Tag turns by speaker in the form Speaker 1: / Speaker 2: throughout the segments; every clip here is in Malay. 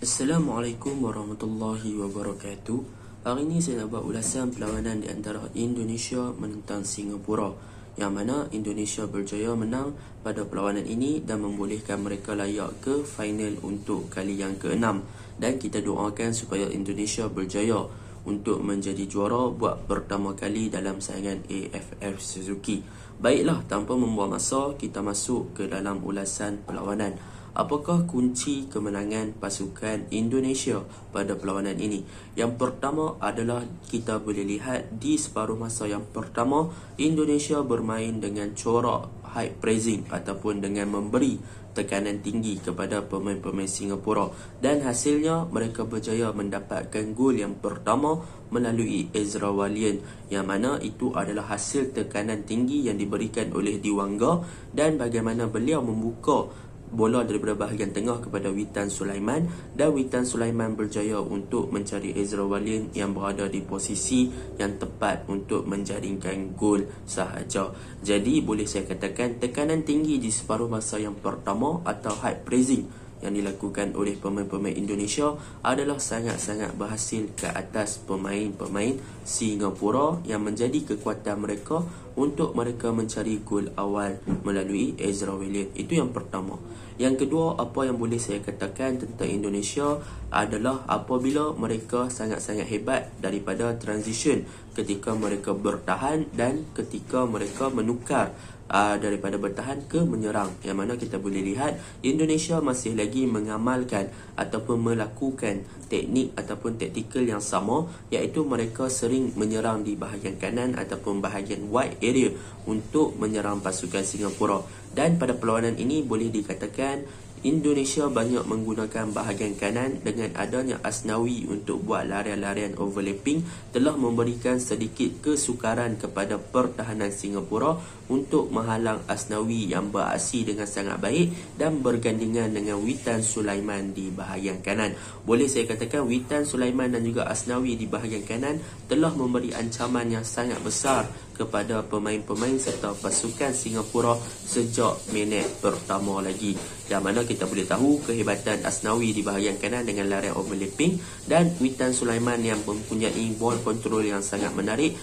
Speaker 1: Assalamualaikum warahmatullahi wabarakatuh. Hari ini saya nak buat ulasan perlawanan di antara Indonesia menentang Singapura, yang mana Indonesia berjaya menang pada perlawanan ini dan membolehkan mereka layak ke final untuk kali yang ke-6. Dan kita doakan supaya Indonesia berjaya untuk menjadi juara buat pertama kali dalam saingan AFF Suzuki. Baiklah, tanpa membuang masa, kita masuk ke dalam ulasan perlawanan. Apakah kunci kemenangan pasukan Indonesia pada perlawanan ini? Yang pertama adalah kita boleh lihat di separuh masa yang pertama, Indonesia bermain dengan corak high pressing ataupun dengan memberi tekanan tinggi kepada pemain-pemain Singapura, dan hasilnya mereka berjaya mendapatkan gol yang pertama melalui Ezra Walian, yang mana itu adalah hasil tekanan tinggi yang diberikan oleh Dewangga, dan bagaimana beliau membuka bola daripada bahagian tengah kepada Witan Sulaiman, dan Witan Sulaiman berjaya untuk mencari Ezra Walian yang berada di posisi yang tepat untuk menjaringkan gol sahaja. Jadi boleh saya katakan tekanan tinggi di separuh masa yang pertama atau high pressing yang dilakukan oleh pemain-pemain Indonesia adalah sangat-sangat berhasil ke atas pemain-pemain Singapura, yang menjadi kekuatan mereka untuk mereka mencari gol awal melalui Ezra Walian. Itu yang pertama. Yang kedua, apa yang boleh saya katakan tentang Indonesia adalah apabila mereka sangat-sangat hebat daripada transition, ketika mereka bertahan dan ketika mereka menukar daripada bertahan ke menyerang, yang mana kita boleh lihat Indonesia masih lagi mengamalkan ataupun melakukan teknik ataupun taktikal yang sama, iaitu mereka sering menyerang di bahagian kanan ataupun bahagian wide area untuk menyerang pasukan Singapura. Dan pada perlawanan ini boleh dikatakan Indonesia banyak menggunakan bahagian kanan dengan adanya Asnawi untuk buat larian-larian overlapping, telah memberikan sedikit kesukaran kepada pertahanan Singapura untuk menghalang Asnawi yang beraksi dengan sangat baik dan bergandingan dengan Witan Sulaiman di bahagian kanan. Boleh saya katakan Witan Sulaiman dan juga Asnawi di bahagian kanan telah memberi ancaman yang sangat besar kepada pemain-pemain serta pasukan Singapura sejak minit pertama lagi, yang mana kita boleh tahu kehebatan Asnawi di bahagian kanan dengan larian overlapping, dan Witan Sulaiman yang mempunyai ball control yang sangat menarik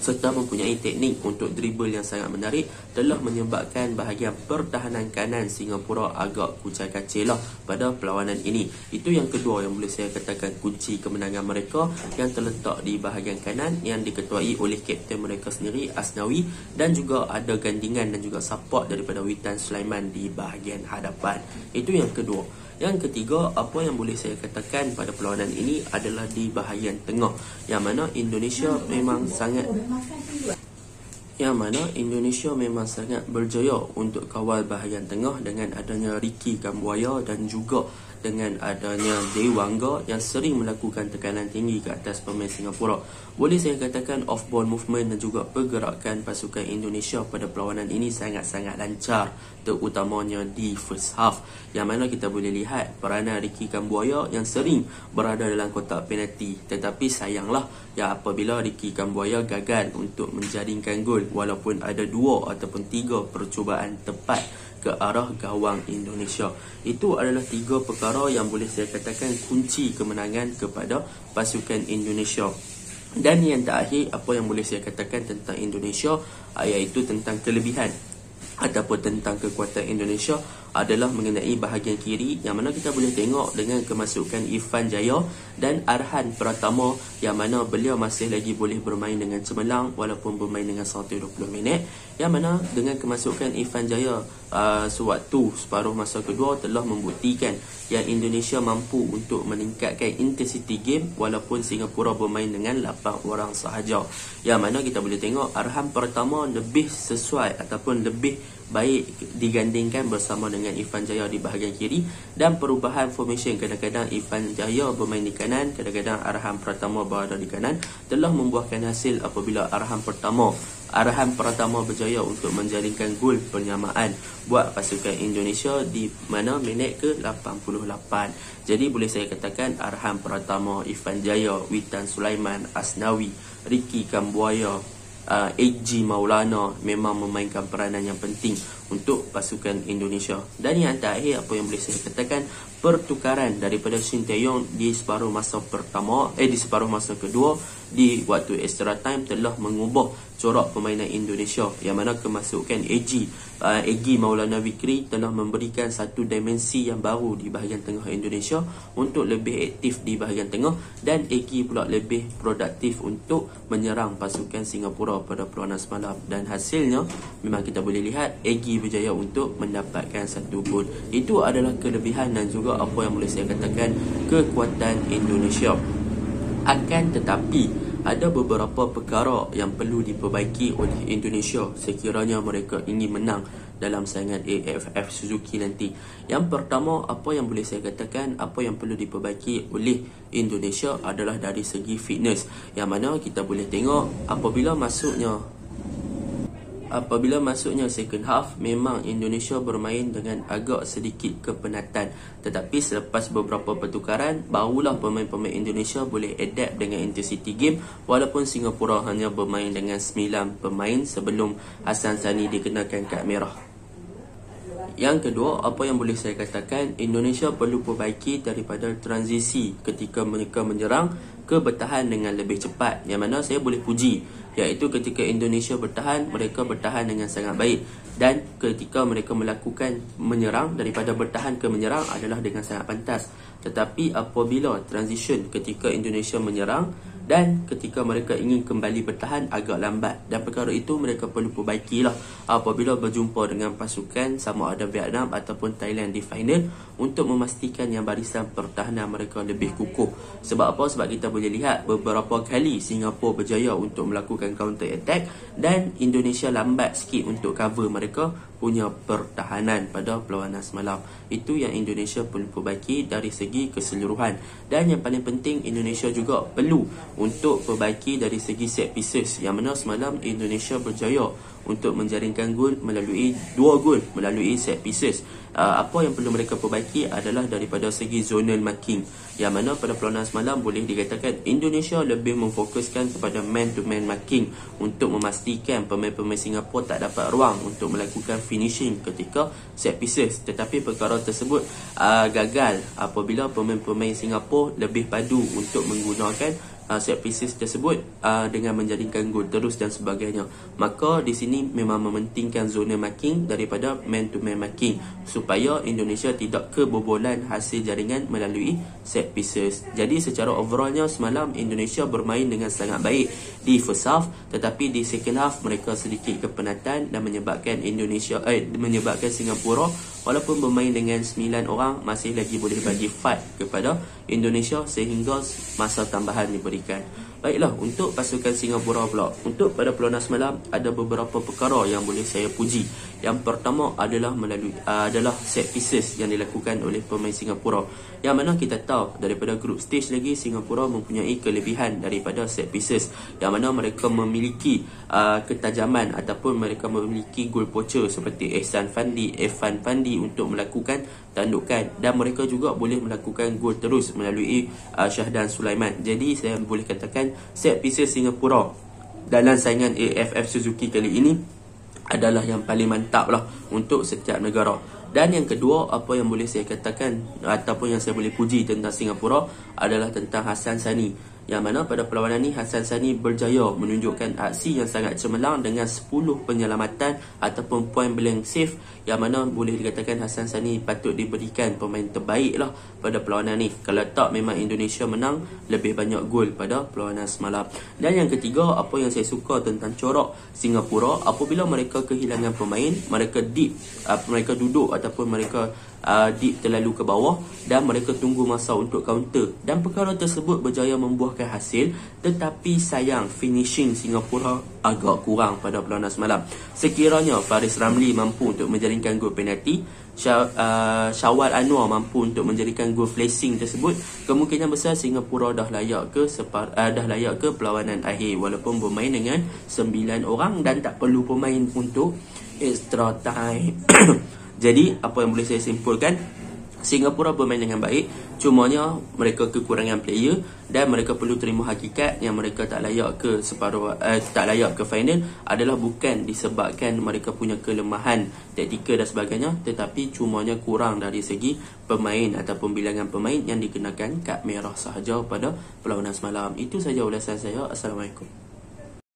Speaker 1: serta mempunyai teknik untuk dribble yang sangat menarik, telah menyebabkan bahagian pertahanan kanan Singapura agak kucai kacir lah pada perlawanan ini. Itu yang kedua yang boleh saya katakan kunci kemenangan mereka, yang terletak di bahagian kanan yang diketuai oleh kapten mereka sendiri Asnawi, dan juga ada gandingan dan juga support daripada Witan Sulaiman di bahagian hadapan. Itu yang kedua. Yang ketiga, apa yang boleh saya katakan pada perlawanan ini adalah di bahagian tengah, yang mana Indonesia memang sangat berjaya untuk kawal bahagian tengah dengan adanya Ricky Kambuaya dan juga dengan adanya Dewangga yang sering melakukan tekanan tinggi ke atas pemain Singapura. Boleh saya katakan off-ball movement dan juga pergerakan pasukan Indonesia pada perlawanan ini sangat-sangat lancar, terutamanya di first half, yang mana kita boleh lihat peranan Ricky Kambuaya yang sering berada dalam kotak penalti. Tetapi sayanglah ya, apabila Ricky Kambuaya gagal untuk menjaringkan gol walaupun ada 2 ataupun 3 percubaan tepat ke arah gawang Indonesia. Itu adalah 3 perkara yang boleh saya katakan kunci kemenangan kepada pasukan Indonesia. Dan yang terakhir, apa yang boleh saya katakan tentang Indonesia iaitu tentang kelebihan ataupun tentang kekuatan Indonesia adalah mengenai bahagian kiri, yang mana kita boleh tengok dengan kemasukan Irfan Jaya dan Arhan Pratama, yang mana beliau masih lagi boleh bermain dengan cemerlang walaupun bermain dengan 120 minit, yang mana dengan kemasukan Irfan Jaya sewaktu separuh masa kedua telah membuktikan yang Indonesia mampu untuk meningkatkan intensity game walaupun Singapura bermain dengan 8 orang sahaja, yang mana kita boleh tengok Arhan Pratama lebih sesuai ataupun lebih baik digandingkan bersama dengan Irfan Jaya di bahagian kiri, dan perubahan formation, kadang-kadang Irfan Jaya bermain di kanan, kadang-kadang Arhan Pratama berada di kanan, telah membuahkan hasil apabila Arhan Pratama berjaya untuk menjaringkan gol penyamaan buat pasukan Indonesia di mana minit ke-88. Jadi boleh saya katakan Arhan Pratama, Irfan Jaya, Witan Sulaiman, Asnawi, Ricky Kambuaya Egy Maulana memang memainkan peranan yang penting untuk pasukan Indonesia. Dan yang terakhir, apa yang boleh saya katakan, pertukaran daripada Shin Tae-yong di separuh masa pertama, di separuh masa kedua, di waktu extra time telah mengubah corak permainan Indonesia, yang mana kemasukan Egy Maulana Fikri telah memberikan satu dimensi yang baru di bahagian tengah Indonesia untuk lebih aktif di bahagian tengah, dan Egy pula lebih produktif untuk menyerang pasukan Singapura pada perlawanan semalam. Dan hasilnya memang kita boleh lihat Egy berjaya untuk mendapatkan satu gol. Itu adalah kelebihan dan juga apa yang boleh saya katakan kekuatan Indonesia. Akan tetapi ada beberapa perkara yang perlu diperbaiki oleh Indonesia sekiranya mereka ingin menang dalam saingan AFF Suzuki nanti. Yang pertama, apa yang boleh saya katakan, apa yang perlu diperbaiki oleh Indonesia adalah dari segi fitness, yang mana kita boleh tengok apabila masuknya second half, memang Indonesia bermain dengan agak sedikit kepenatan. Tetapi selepas beberapa pertukaran, barulah pemain-pemain Indonesia boleh adapt dengan intensity game, walaupun Singapura hanya bermain dengan 9 pemain sebelum Hassan Sani dikenakan kad merah. Yang kedua, apa yang boleh saya katakan, Indonesia perlu perbaiki daripada transisi ketika mereka menyerang ke bertahan dengan lebih cepat, yang mana saya boleh puji, iaitu ketika Indonesia bertahan, mereka bertahan dengan sangat baik, dan ketika mereka melakukan menyerang, daripada bertahan ke menyerang adalah dengan sangat pantas. Tetapi apabila transition ketika Indonesia menyerang dan ketika mereka ingin kembali bertahan agak lambat, dan perkara itu mereka perlu perbaikilah apabila berjumpa dengan pasukan sama ada Vietnam ataupun Thailand di final, untuk memastikan yang barisan pertahanan mereka lebih kukuh. Sebab apa? Sebab kita boleh lihat beberapa kali Singapura berjaya untuk melakukan counter attack dan Indonesia lambat sikit untuk cover mereka punya pertahanan pada perlawanan semalam. Itu yang Indonesia perlu perbaiki dari segi keseluruhan. Dan yang paling penting, Indonesia juga perlu untuk perbaiki dari segi set pieces, yang mana semalam Indonesia berjaya untuk menjaringkan gol melalui 2 gol melalui set pieces. Apa yang perlu mereka perbaiki adalah daripada segi zonal marking, yang mana pada perlawanan semalam boleh dikatakan Indonesia lebih memfokuskan kepada man to man marking untuk memastikan pemain-pemain Singapura tak dapat ruang untuk melakukan finishing ketika set pieces. Tetapi perkara tersebut gagal apabila pemain-pemain Singapura lebih padu untuk menggunakan set pieces tersebut dengan menjadikan gol terus dan sebagainya. Maka di sini memang mementingkan zona marking daripada man to man marking supaya Indonesia tidak kebobolan hasil jaringan melalui set pieces. Jadi secara overallnya semalam Indonesia bermain dengan sangat baik di first half, tetapi di second half mereka sedikit kepenatan dan menyebabkan Singapura walaupun bermain dengan 9 orang masih lagi boleh bagi fight kepada Indonesia sehingga masa tambahan diberikan. Baiklah, untuk pasukan Singapura pula, untuk pada perlawanan semalam ada beberapa perkara yang boleh saya puji. Yang pertama adalah set pieces yang dilakukan oleh pemain Singapura, yang mana kita tahu daripada group stage lagi Singapura mempunyai kelebihan daripada set pieces, yang mana mereka memiliki ketajaman ataupun mereka memiliki goal poacher seperti Ihsan Fandi, Irfan Fandi untuk melakukan tandukan, dan mereka juga boleh melakukan gol terus melalui Syahdan Sulaiman. Jadi saya boleh katakan set pieces Singapura dalam saingan AFF Suzuki kali ini adalah yang paling mantap lah untuk setiap negara. Dan yang kedua, apa yang boleh saya katakan ataupun yang saya boleh puji tentang Singapura adalah tentang Hassan Sani, yang mana pada perlawanan ni Hassan Sani berjaya menunjukkan aksi yang sangat cemerlang dengan 10 penyelamatan ataupun point blank save, yang mana boleh dikatakan Hassan Sani patut diberikan pemain terbaik lah pada perlawanan ni. Kalau tak, memang Indonesia menang lebih banyak gol pada perlawanan semalam. Dan yang ketiga, apa yang saya suka tentang corak Singapura, apabila mereka kehilangan pemain, mereka duduk ataupun mereka deep terlalu ke bawah dan mereka tunggu masa untuk counter, dan perkara tersebut berjaya membuahkan hasil. Tetapi sayang, finishing Singapura agak kurang pada perlawanan semalam. Sekiranya Faris Ramli mampu untuk menjaringkan gol penalti, Syawal Anwar mampu untuk menjadikan gol flashing tersebut, kemungkinan besar Singapura dah layak ke perlawanan akhir walaupun bermain dengan 9 orang dan tak perlu pemain untuk extra time. Jadi apa yang boleh saya simpulkan, Singapura bermain dengan baik, cumanya mereka kekurangan player dan mereka perlu terima hakikat yang mereka tak layak ke tak layak ke final adalah bukan disebabkan mereka punya kelemahan taktikal dan sebagainya, tetapi cumanya kurang dari segi pemain ataupun bilangan pemain yang dikenakan kad merah sahaja pada perlawanan semalam. Itu saja ulasan saya. Assalamualaikum.